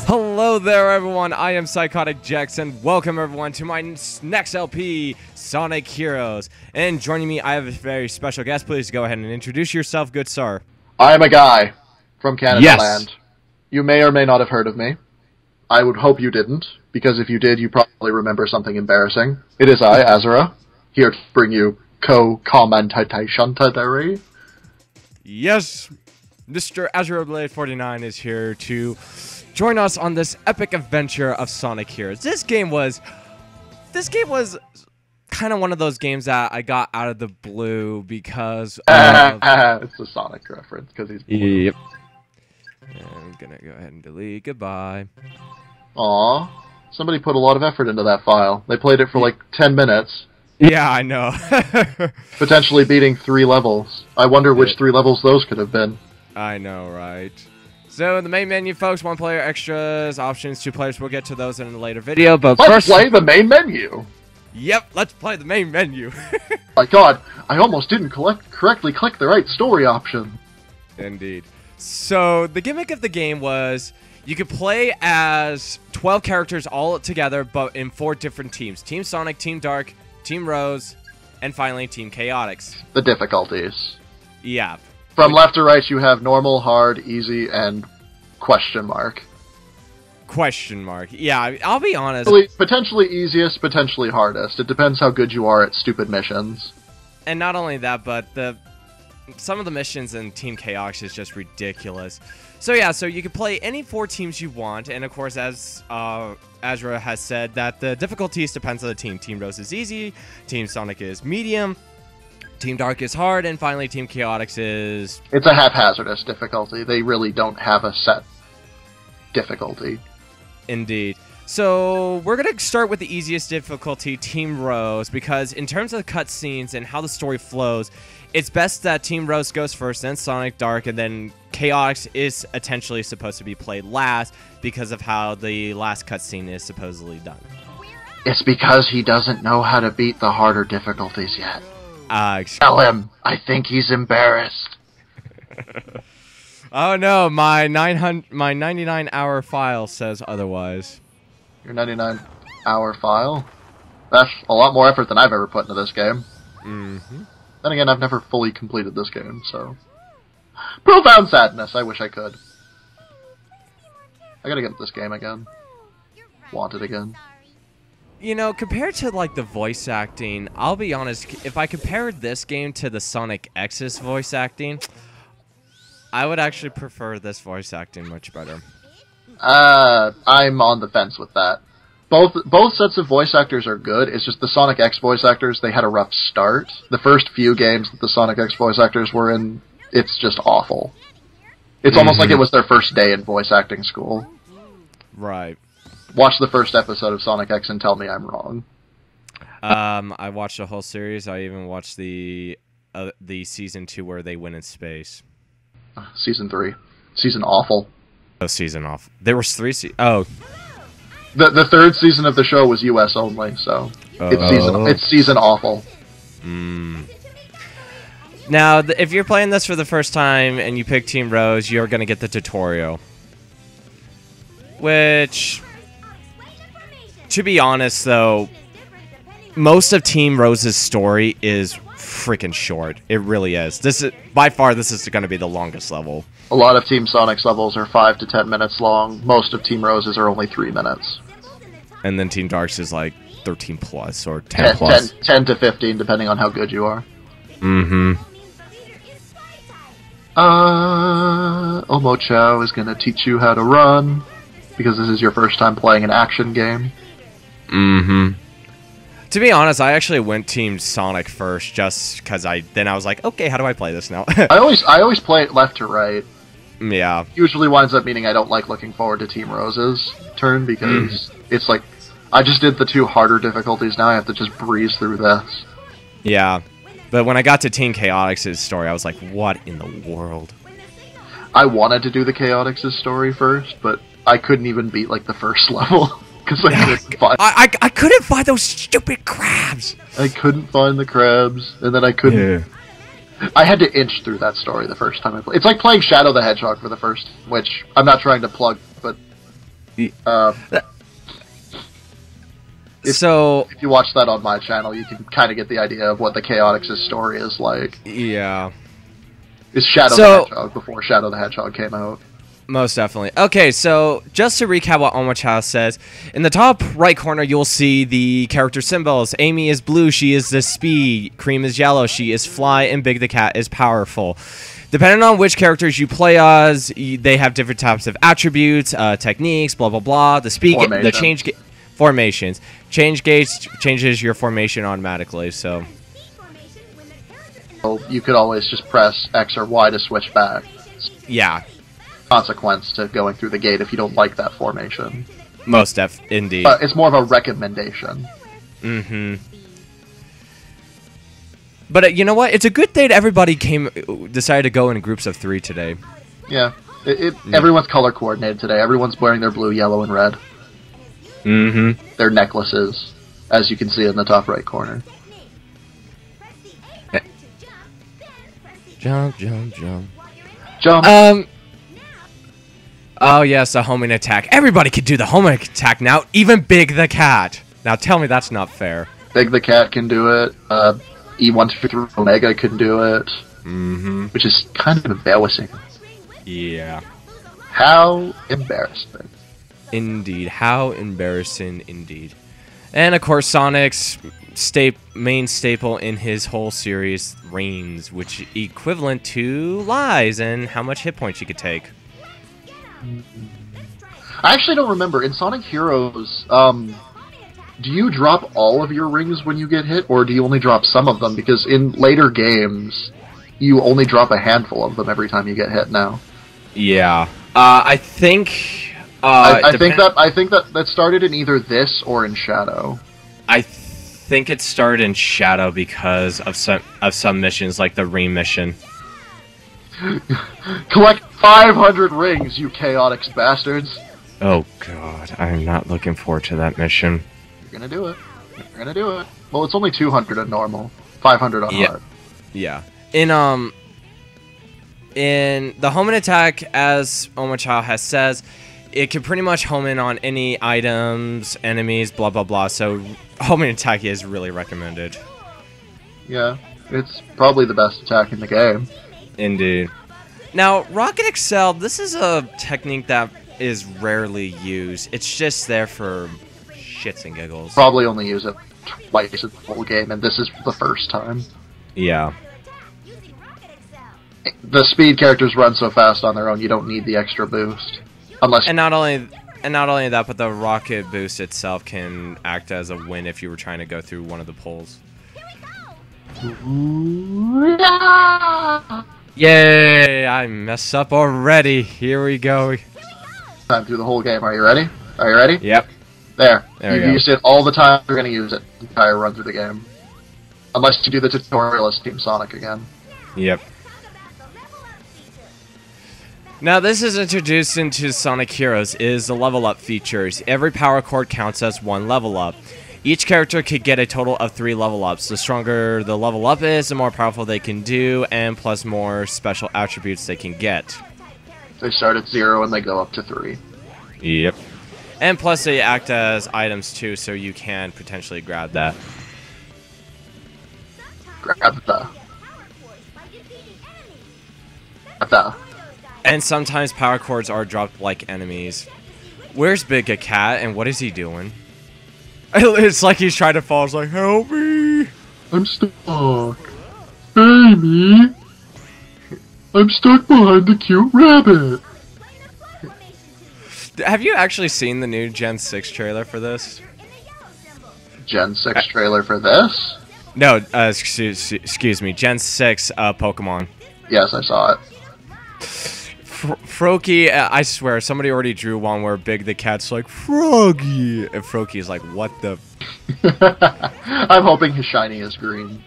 Hello there, everyone. I am PsychoticGex, and welcome everyone to my next LP, Sonic Heroes. And joining me, I have a very special guest. Please go ahead and introduce yourself, good sir. I am a guy from Canada Land. You may or may not have heard of me. I would hope you didn't, because if you did, you probably remember something embarrassing. It is I, Azura, here to bring you co-commentation today. Yes, Mr. Azura Blade 49 is here to join us on this epic adventure of Sonic Heroes. This game was kind of one of those games that I got out of the blue because of... It's a Sonic reference, because he's blue. Yep. I'm gonna go ahead and delete. Goodbye. Aw. Somebody put a lot of effort into that file. They played it for like 10 minutes. Yeah, I know. Potentially beating 3 levels. I wonder which 3 levels those could have been. I know, right? So, in the main menu, folks, 1 player extras, options, 2 players. We'll get to those in a later video, but let's play the main menu! Yep, let's play the main menu. My god, I almost didn't correctly click the right story option. Indeed. So, the gimmick of the game was you could play as 12 characters all together, but in 4 different teams. Team Sonic, Team Dark, Team Rose, and finally Team Chaotix. The difficulties. Yeah. From left to right, you have normal, hard, easy, and question mark. Question mark. Yeah, I'll be honest. Potentially easiest, potentially hardest. It depends how good you are at stupid missions. And not only that, but some of the missions in Team Chaotix is just ridiculous. So yeah, so you can play any 4 teams you want, and of course, as Azura has said, that the difficulties depends on the team. Team Rose is easy, Team Sonic is medium, Team Dark is hard, and finally Team Chaotix is... It's a haphazardous difficulty. They really don't have a set difficulty. Indeed. So, we're going to start with the easiest difficulty, Team Rose, because in terms of the cutscenes and how the story flows, it's best that Team Rose goes first, then Sonic, Dark, and then Chaotix is potentially supposed to be played last because of how the last cutscene is supposedly done. It's because he doesn't know how to beat the harder difficulties yet. Tell him. I think he's embarrassed. Oh no, my 99-hour file says otherwise. Your 99-hour file? That's a lot more effort than I've ever put into this game. Mm-hmm. Then again, I've never fully completed this game, so... Profound sadness, I wish I could. I gotta get this game again. Want it again. You know, compared to, like, the voice acting, I'll be honest, if I compared this game to the Sonic X's voice acting, I would actually prefer this voice acting much better. I'm on the fence with that. Both sets of voice actors are good, it's just the Sonic X voice actors, they had a rough start. The first few games that the Sonic X voice actors were in, it's just awful. It's almost like it was their first day in voice acting school. Right. Watch the first episode of Sonic X and tell me I'm wrong. I watched the whole series. I even watched the season 2 where they went in space. Season 3. Season awful. Oh, season off. There was 3 Oh. The 3rd season of the show was US only, so it's season awful. Now, if you're playing this for the first time and you pick Team Rose, you're going to get the tutorial. Which, to be honest, though, most of Team Rose's story is freaking short. It really is. By far, this is going to be the longest level. A lot of Team Sonic's levels are 5 to 10 minutes long. Most of Team Rose's are only 3 minutes. And then Team Dark's is like 13 plus or 10 plus. 10 to 15, depending on how good you are. Mm-hmm. Omochao is going to teach you how to run, because this is your first time playing an action game. Mm-hmm. To be honest, I actually went Team Sonic first, just because then I was like, okay, how do I play this now? I always play it left to right. Yeah. Usually winds up meaning I don't like looking forward to Team Rose's turn, because it's like, I just did the 2 harder difficulties, now I have to just breeze through this. Yeah. But when I got to Team Chaotix's story, I was like, what in the world? I wanted to do the Chaotix's story first, but I couldn't even beat, like, the first level. Because I couldn't find those stupid crabs. I couldn't find the crabs, and then I couldn't. Yeah. I had to inch through that story the first time I played. It's like playing Shadow the Hedgehog for the first, which I'm not trying to plug, but if you watch that on my channel, you can kind of get the idea of what the Chaotix' story is like. Yeah. It's Shadow the Hedgehog before Shadow the Hedgehog came out. Most definitely. Okay, so just to recap what Omochao says, in the top right corner, you'll see the character symbols. Amy is blue, she is the speed. Cream is yellow, she is fly. And Big the Cat is powerful. Depending on which characters you play as, they have different types of attributes, techniques, blah, blah, blah. The change formations. Change gauge changes your formation automatically, so... You could always just press X or Y to switch back. Yeah. Consequence to going through the gate if you don't like that formation. Most indeed. But it's more of a recommendation. Mm-hmm. But you know what? It's a good thing everybody decided to go in groups of 3 today. Yeah. Everyone's color coordinated today. Everyone's wearing their blue, yellow, and red. Mm-hmm. Their necklaces, as you can see in the top right corner. Jump, jump, jump. Jump. Oh yes, the homing attack. Everybody can do the homing attack now, even Big the Cat. Now tell me that's not fair. Big the Cat can do it. E123 Omega can do it. Mm-hmm. Which is kind of embarrassing. Yeah. How embarrassing. Indeed. How embarrassing indeed. And of course Sonic's main staple in his whole series, Reigns, which equivalent to lies and how much hit points you could take. I actually don't remember. In Sonic Heroes, do you drop all of your rings when you get hit, or do you only drop some of them? Because in later games, you only drop a handful of them every time you get hit now. Yeah. I think... I think that started in either this or in Shadow. I think it started in Shadow because of some missions, like the Ream mission. Collect 500 rings, you Chaotix bastards! Oh god, I'm not looking forward to that mission. You're gonna do it. You're gonna do it. Well, it's only 200 on normal, 500 on hard. Yeah. In the homing attack, as Omochao has says, it can pretty much home in on any items, enemies, blah blah blah. So homing attack is really recommended. Yeah, it's probably the best attack in the game. Indeed. Now, Rocket Excel, this is a technique that is rarely used. It's just there for shits and giggles. Probably only use it twice in the whole game, and this is the first time. Yeah. The speed characters run so fast on their own, you don't need the extra boost. Unless and not only that, but the rocket boost itself can act as a win if you were trying to go through one of the poles. Yay! I messed up already. Here we go. Time through the whole game. Are you ready? Are you ready? Yep. There you You've used it all the time. You're going to use it the entire run through the game. Unless you do the tutorial as Team Sonic again. Yep. Now, this is introduced into Sonic Heroes, is the level up features. Every power chord counts as 1 level up. Each character could get a total of 3 level ups. The stronger the level up is, the more powerful they can do, and plus more special attributes they can get. They start at 0 and they go up to 3. Yep. And plus they act as items too, so you can potentially grab that. Grab the. And sometimes power chords are dropped like enemies. Where's Big Cat and what is he doing? It's like he's trying to fall. It's like, help me! I'm stuck. Amy! I'm stuck behind the cute rabbit! Have you actually seen the new Gen 6 trailer for this? Gen 6 trailer for this? No, excuse me, Gen 6 Pokemon. Yes, I saw it. Froakie, I swear, somebody already drew one where Big the Cat's like, Froggy! And Froakie's like, what the... I'm hoping his shiny is green.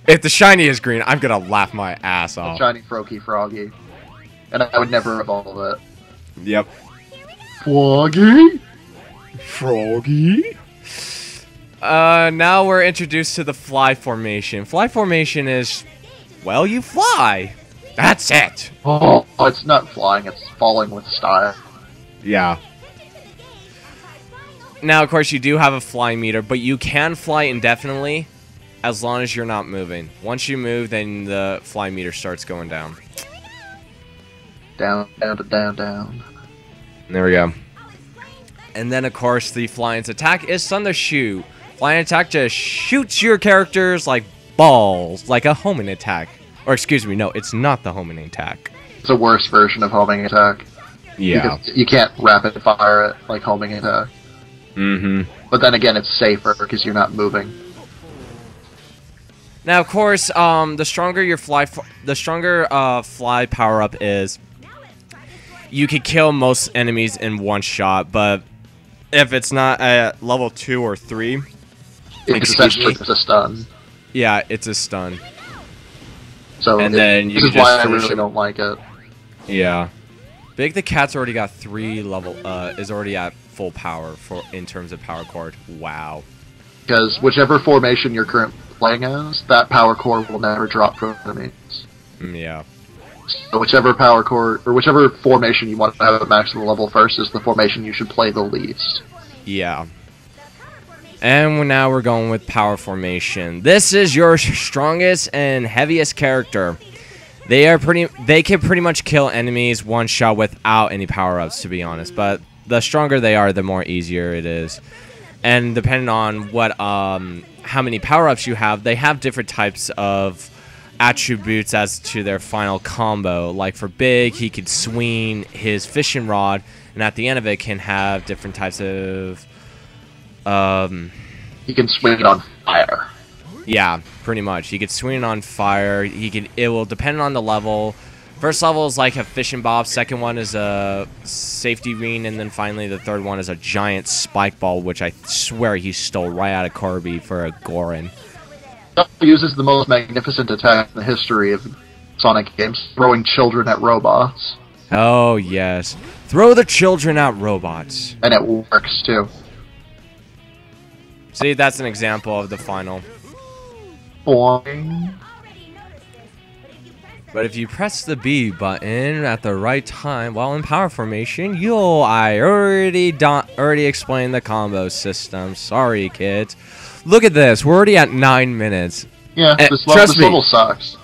If the shiny is green, I'm gonna laugh my ass off. Shiny Froakie Froggy. And I would never evolve it. Yep. Froggy? Froggy? Now we're introduced to the fly formation. Fly formation is, well, you fly. That's it. Oh, it's not flying, it's falling with style. Yeah. Now, of course, you do have a fly meter, but you can fly indefinitely as long as you're not moving. Once you move, then the fly meter starts going down. Down, down, down, down. There we go. And then, of course, the flying's attack is Thunder Shoot. Flying attack just shoots your characters like balls, like a homing attack. Or, excuse me, no, it's not the homing attack. It's a worse version of homing attack. Yeah. Because you can't rapid fire it like homing attack. Mm-hmm. But then again, it's safer because you're not moving. Now, of course, the stronger your fly power up is, you could kill most enemies in one shot. But if it's not at level 2 or 3, It's essentially just a stun. Yeah, it's a stun. So and then you this is just why I really don't like it. Yeah. Big the Cat's already got 3 level. Is already at full power in terms of power cord. Wow. Because whichever formation you're currently playing as, that power core will never drop from enemies. Yeah. So whichever power core or whichever formation you want to have at maximum level first is the formation you should play the least. Yeah. And now we're going with power formation. This is your strongest and heaviest character. They can pretty much kill enemies one shot without any power-ups, to be honest. But the stronger they are, the more easier it is. And depending on what how many power-ups you have, they have different types of attributes as to their final combo. Like for Big, he could swing his fishing rod, and at the end of it can have different types of He can swing it on fire. Yeah, pretty much. He could swing it on fire. It will depend on the level. First level is like a fishing bob. Second one is a safety ring, and then finally the third one is a giant spike ball, which I swear he stole right out of Kirby for a Goron. He uses the most magnificent attack in the history of Sonic games, throwing children at robots. Oh yes, throw the children at robots. And it works too. See, that's an example of the final. Boing. But if you press the B button at the right time while in power formation, I already explained the combo system. Sorry, kids. Look at this. We're already at 9 minutes. Yeah, this level sucks.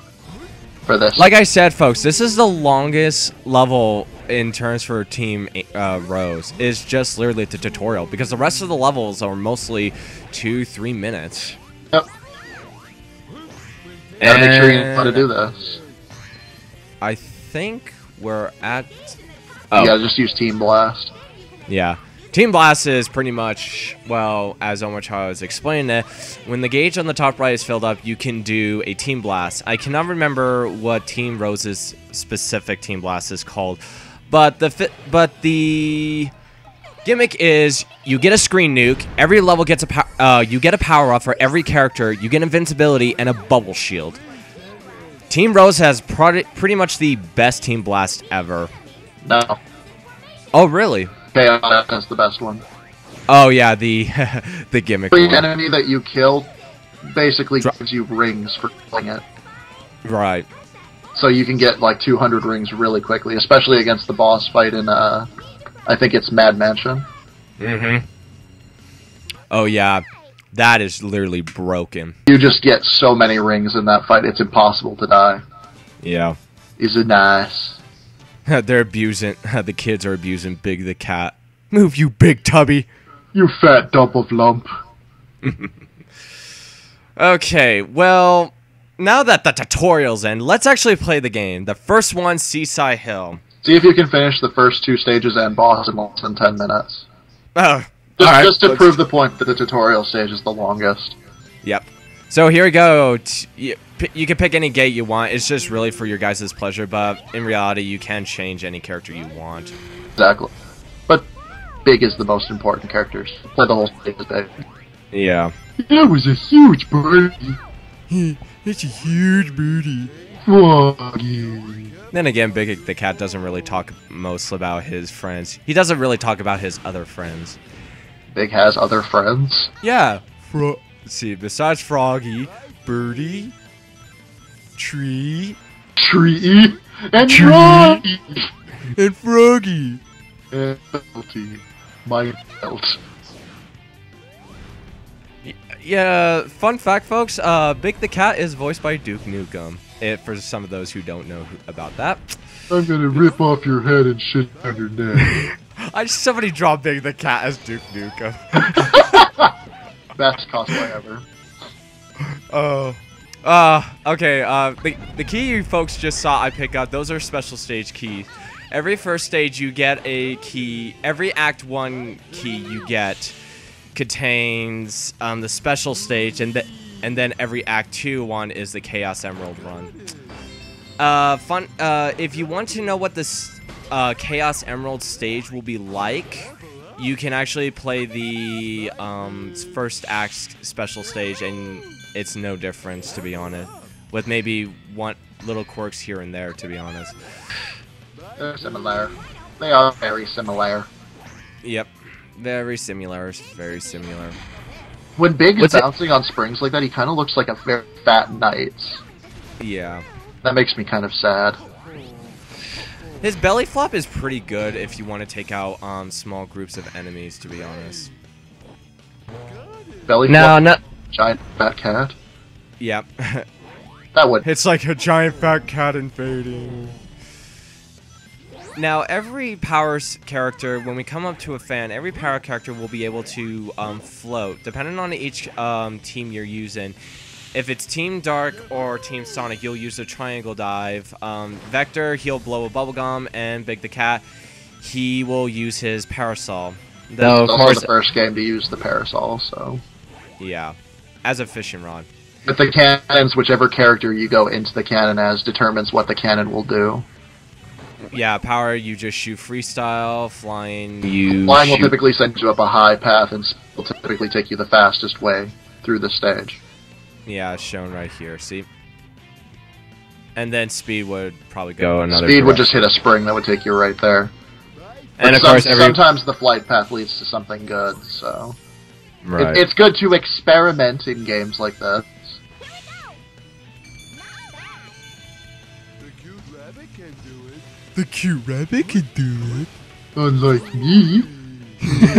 For this. Like I said, folks, this is the longest level in terms for Team Rose. It's just literally the tutorial, because the rest of the levels are mostly 2-3 minutes. Yep. Gotta make sure you know how to do this. I think we're at... You gotta just use Team Blast. Yeah. Team Blast is pretty much, well, as Omochao has explained it, when the gauge on the top right is filled up, you can do a Team Blast. I cannot remember what Team Rose's specific Team Blast is called, but the gimmick is you get a screen nuke, every level gets you get a power up for every character, you get invincibility and a bubble shield. Team Rose has pretty much the best Team Blast ever. No. Oh, really? Chaotic is the best one. Oh yeah, the the gimmick. Every enemy that you kill basically gives you rings for killing it. Right. So you can get like 200 rings really quickly, especially against the boss fight in I think it's Mad Mansion. Mm-hmm. Oh yeah, that is literally broken. You just get so many rings in that fight, it's impossible to die. Yeah. Is it nice? They're abusing. The kids are abusing Big the Cat. Move, you big tubby. You fat dump of lump. Okay, well, now that the tutorial's end, let's actually play the game. The first one, Seaside Hill. See if you can finish the first 2 stages and boss in less than 10 minutes. Oh, Just to prove the point that the tutorial stage is the longest. Yep. So here we go. You can pick any gate you want. It's just really for your guys' pleasure, but in reality, you can change any character you want. Exactly. But Big is the most important character. Play the whole stage as Big. Yeah. That was a huge birdie. It's a huge booty. Froggy. Then again, Big the Cat doesn't really talk most about his friends. He doesn't really talk about his other friends. Big has other friends. Yeah. Let's see, besides Froggy, Birdie, Tree, And Tree. Froggy! and Froggy. And Penalty. My belt. Yeah, fun fact, folks, Big the Cat is voiced by Duke Nukem. For some of those who don't know about that. I'm gonna rip off your head and shit on your neck. Somebody draw Big the Cat as Duke Nukem. Best cosplay ever. Okay, the key you folks just saw I pick up, those are special stage keys. Every first stage you get a key, every Act 1 key you get contains the special stage, and then every Act 2 one is the Chaos Emerald run. If you want to know what this Chaos Emerald stage will be like, you can actually play the first act special stage, and it's no difference, to be honest. With maybe one little quirks here and there, to be honest. They're similar. They are very similar. Yep. Very similar. Very similar. When Big is bouncing on springs like that, he kind of looks like a very fat knight. Yeah. That makes me kind of sad. His belly flop is pretty good if you want to take out small groups of enemies, to be honest. Belly flop? No. Giant fat cat? Yep. That would. It's like a giant fat cat invading. Now, every power character, when we come up to a fan, every power character will be able to float, depending on each team you're using. If it's Team Dark or Team Sonic, you'll use the triangle dive. Vector, he'll blow a bubblegum, and Big the Cat, he will use his parasol. It's also the first game to use the parasol, so... Yeah, as a fishing rod. With the cannons, whichever character you go into the cannon as determines what the cannon will do. Yeah, power, you just shoot freestyle. Flying, Flying will typically send you up a high path, and will typically take you the fastest way through the stage. Yeah, it's shown right here, see? And then speed would probably go another Speed would just hit a spring that would take you right there. And but of course, sometimes the flight path leads to something good, so... Right. It's good to experiment in games like this. The cute rabbit can do it. Unlike me.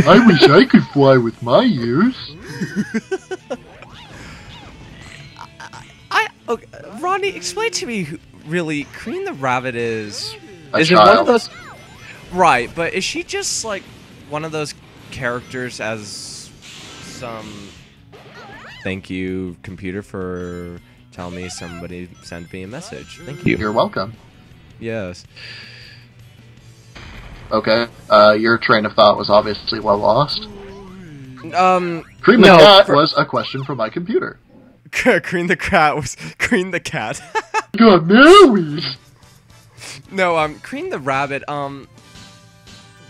I wish I could fly with my ears. Okay, Ronnie, explain to me who, really, Cream the Rabbit is... Is it one of those... Right, but is she just, like, one of those characters as some... Thank you, computer, for telling me somebody sent me a message. Thank you. You're welcome. Yes. Okay, your train of thought was obviously well lost. Cream the Cat was a question from my computer. Cream the Cat was... Cream the Cat. Got married! No, Cream the Rabbit,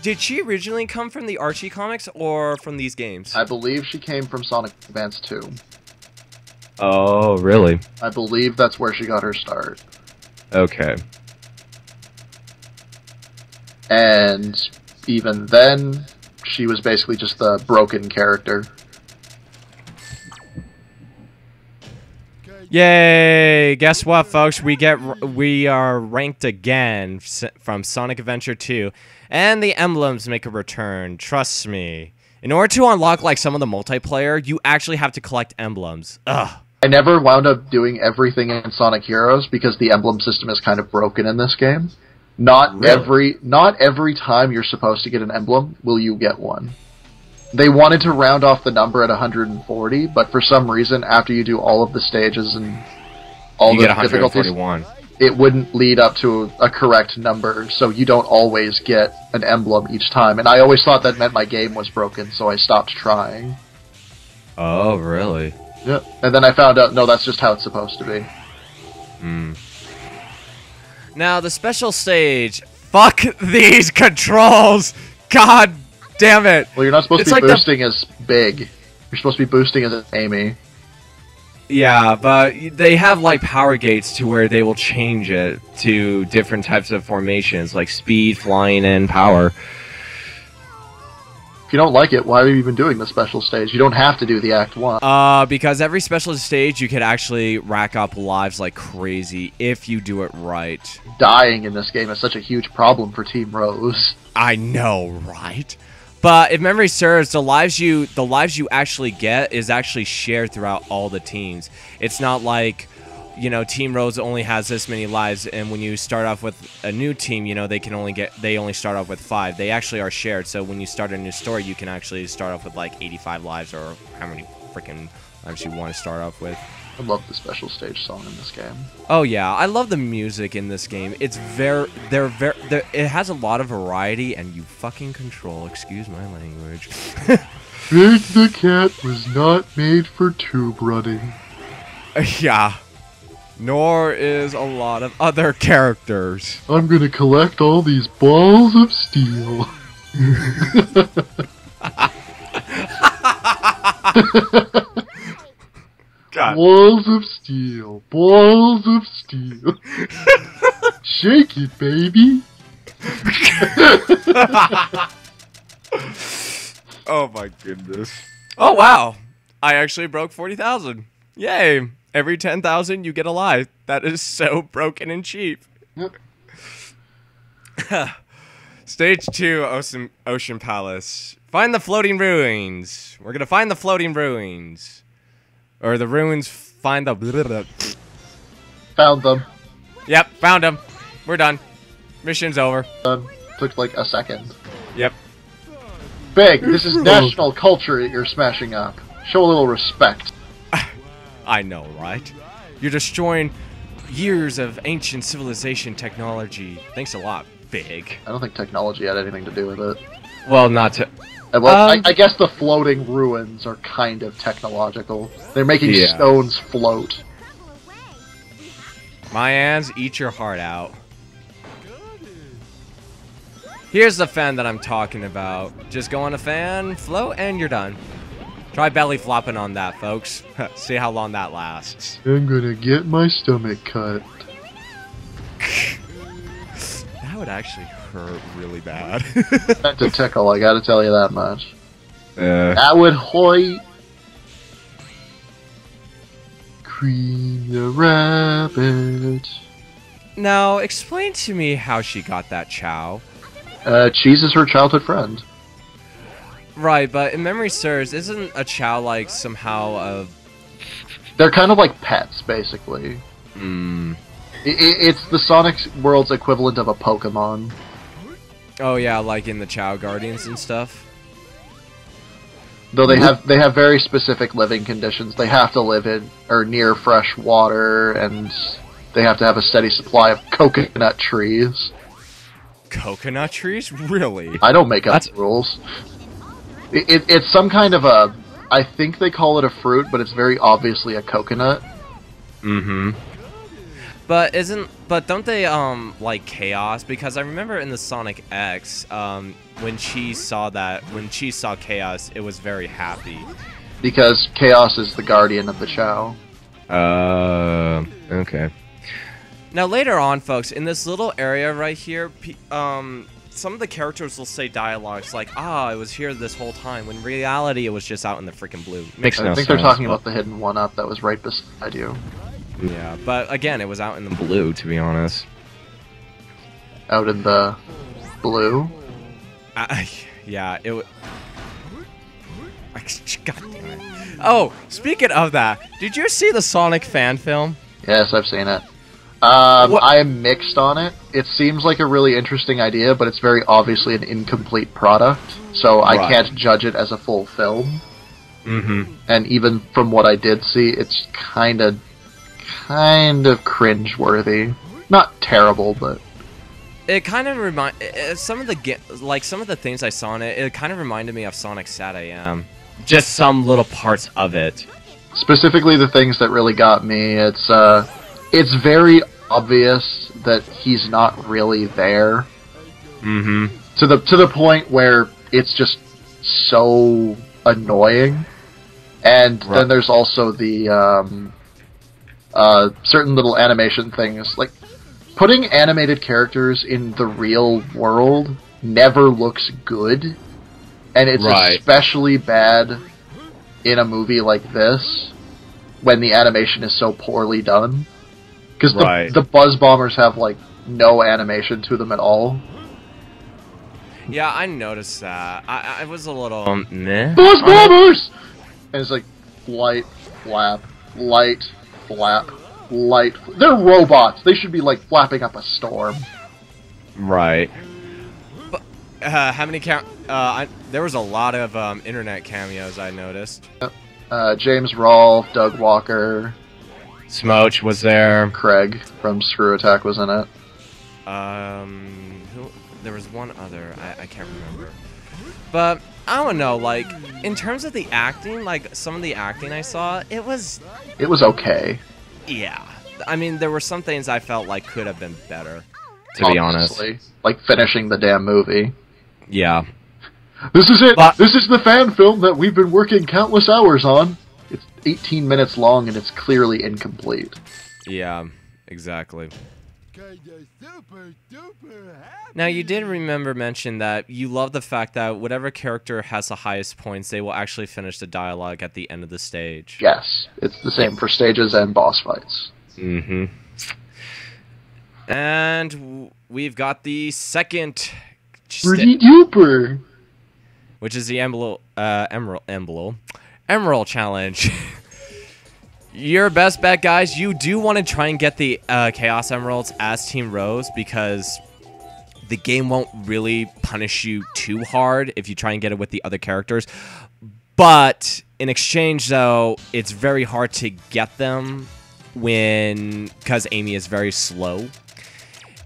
did she originally come from the Archie comics or from these games? I believe she came from Sonic Advance 2. Oh, really? I believe that's where she got her start. Okay. And even then, she was basically just the broken character. Yay! Guess what, folks? We are ranked again from Sonic Adventure 2, and the emblems make a return. Trust me. In order to unlock like some of the multiplayer, you actually have to collect emblems. Ugh. I never wound up doing everything in Sonic Heroes because the emblem system is kind of broken in this game. Not every time you're supposed to get an emblem will you get one. They wanted to round off the number at 140, but for some reason, after you do all of the stages and all the difficulties, it wouldn't lead up to a correct number, so you don't always get an emblem each time. And I always thought that meant my game was broken, so I stopped trying. Oh, really? Yep. And then I found out, no, that's just how it's supposed to be. Hmm. Now, the special stage. Fuck these controls! God damn it! Well, you're not supposed to be boosting as Big. You're supposed to be boosting as Amy. Yeah, but they have, like, power gates to where they will change it to different types of formations, like speed, flying, and power. If you don't like it, why are you even doing the special stage? You don't have to do the Act 1. Because every special stage you could actually rack up lives like crazy if you do it right. Dying in this game is such a huge problem for Team Rose. I know, right? But if memory serves, the lives you actually get is actually shared throughout all the teams. It's not like, you know, Team Rose only has this many lives, and when you start off with a new team, you know, they only start off with 5. They actually are shared, so when you start a new story, you can actually start off with like 85 lives or how many freaking lives you want to start off with. I love the special stage song in this game. Oh yeah, I love the music in this game. It's it has a lot of variety, and you fucking control. Excuse my language. Big the Cat was not made for tube running. Yeah. Nor is a lot of other characters. I'm gonna collect all these balls of steel. God. Balls of steel. Balls of steel. Shake it, baby. Oh my goodness. Oh wow. I actually broke 40,000. Yay. Every 10,000 you get a life. That is so broken and cheap. Yep. Stage 2, Ocean Palace. Find the floating ruins. We're gonna find the floating ruins. Or the ruins find the... Found them. Yep, found them. We're done. Mission's over. Took like a second. Yep. Big, this is national culture that you're smashing up. Show a little respect. I know, right? You're destroying years of ancient civilization technology. Thanks a lot, Big. I don't think technology had anything to do with it. Well, not to... Well, I guess the floating ruins are kind of technological. They're making stones float. Mayans, eat your heart out. Here's the fan that I'm talking about. Just go on a fan, float, and you're done. Try belly flopping on that, folks. See how long that lasts. I'm gonna get my stomach cut. That would actually hurt really bad. That's a tickle, I gotta tell you that much. That would hoit. Cream the rabbit. Now, explain to me how she got that chow. Cheese is her childhood friend. Right, but in memory serves, isn't a chow like somehow a... They're kind of like pets, basically. It's the Sonic world's equivalent of a Pokemon. Oh yeah, like in the Chow Guardians and stuff. Though they have very specific living conditions. They have to live in or near fresh water, and they have to have a steady supply of coconut trees. Coconut trees? Really? I don't make up the rules. It's some kind of a... I think they call it a fruit, but it's very obviously a coconut. Mm-hmm. But don't they like Chaos? Because I remember in the Sonic X, when she saw Chaos, it was very happy. Because Chaos is the guardian of the Chow. Okay. Now later on, folks, in this little area right here, some of the characters will say dialogues like, "Ah, I was here this whole time," when in reality it was just out in the freaking blue. Makes no sense. I think they're talking about the hidden one-up that was right beside you. Yeah, but again, it was out in the blue, to be honest. Out in the blue? Yeah, it would... God damn it. Oh, speaking of that, did you see the Sonic fan film? Yes, I've seen it. I am mixed on it. It seems like a really interesting idea, but it's very obviously an incomplete product, so I can't judge it as a full film. Mm-hmm. And even from what I did see, it's kind of cringe-worthy. Not terrible, but it kind of some of the things I saw in it. It kind of reminded me of Sonic Sat.am. Just some little parts of it. Specifically, the things that really got me. It's very obvious that he's not really there. Mm-hmm. To the point where it's just so annoying. And then there's also the certain little animation things. Like, putting animated characters in the real world never looks good. And it's Right. especially bad in a movie like this when the animation is so poorly done. Because the Buzz Bombers have, like, no animation to them at all. Yeah, I noticed that. I was a little meh. Buzz Bombers! And it's like, light, flap, light, flap, light. They're robots. They should be, like, flapping up a storm. Right. But, how many there was a lot of internet cameos I noticed. James Rolfe, Doug Walker, Smoach was there. Craig from Screw Attack was in it. There was one other. I can't remember. But I don't know. Like in terms of the acting, like some of the acting I saw, it was okay. Yeah. I mean, there were some things I felt like could have been better. To Honestly, be honest, like finishing the damn movie. Yeah. This is it. This is the fan film that we've been working countless hours on. It's 18 minutes long and it's clearly incomplete. Yeah, exactly. Now, you did mention that you love the fact that whatever character has the highest points, they will actually finish the dialogue at the end of the stage. Yes, it's the same for stages and boss fights. Mm-hmm. And we've got the second... Pretty duper! Which is the Emerald Challenge. Your best bet, guys. You do want to try and get the Chaos Emeralds as Team Rose because the game won't really punish you too hard if you try and get it with the other characters. But in exchange, though, it's very hard to get them because Amy is very slow.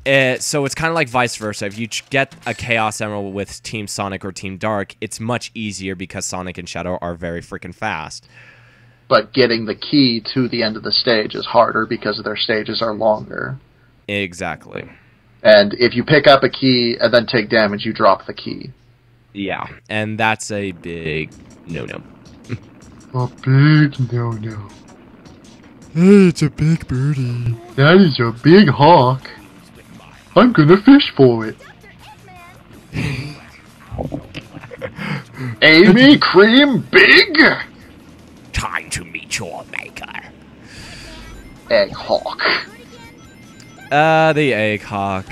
So it's kind of like vice versa. If you get a Chaos Emerald with Team Sonic or Team Dark, it's much easier because Sonic and Shadow are very freaking fast. But getting the key to the end of the stage is harder because their stages are longer. Exactly. And if you pick up a key and then take damage, you drop the key. Yeah, and that's a big no-no. A big no-no. Hey, it's a big birdie. That is a big hawk. I'm gonna fish for it. Amy Cream Big! Time to meet your maker. Egg Hawk. The Egg Hawk.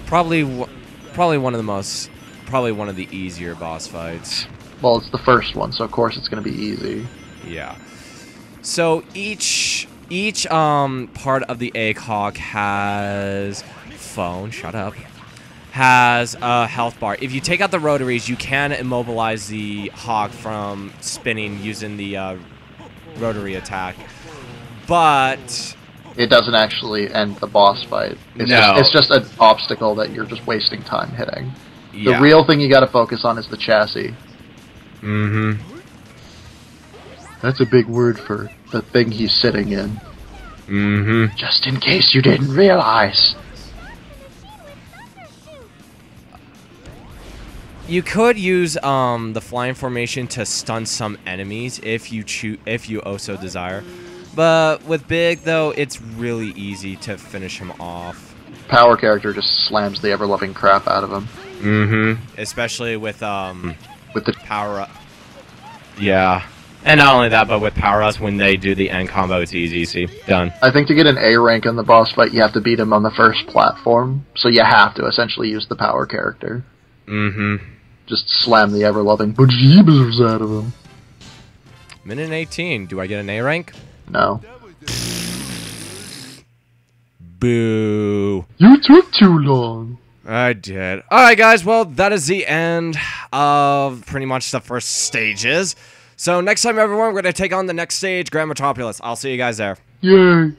Probably one of the easier boss fights. Well, it's the first one, so of course it's gonna be easy. Yeah. So each part of the Egg Hawk has has a health bar. If you take out the rotaries, you can immobilize the Hawk from spinning using the rotary attack. But it doesn't actually end the boss fight. It's just an obstacle that you're just wasting time hitting. Yeah. The real thing you gotta focus on is the chassis. Mm-hmm. That's a big word for the thing he's sitting in. Mm-hmm. Just in case you didn't realize. You could use the flying formation to stun some enemies if you also desire. But with Big, though, it's really easy to finish him off. Power character just slams the ever-loving crap out of him. Mm-hmm. Especially with the power-up. Yeah. And not only that, but with power-ups, when they do the end combo, it's easy. See? Done. I think to get an A rank in the boss fight, you have to beat him on the first platform. So you have to essentially use the power character. Mm-hmm. Just slam the ever-loving bejeebers out of him. Minute 18. Do I get an A rank? No. Boo. You took too long. I did. Alright, guys. Well, that is the end of pretty much the first stages. So next time, everyone, we're going to take on the next stage, Grand Metropolis. I'll see you guys there. Yay.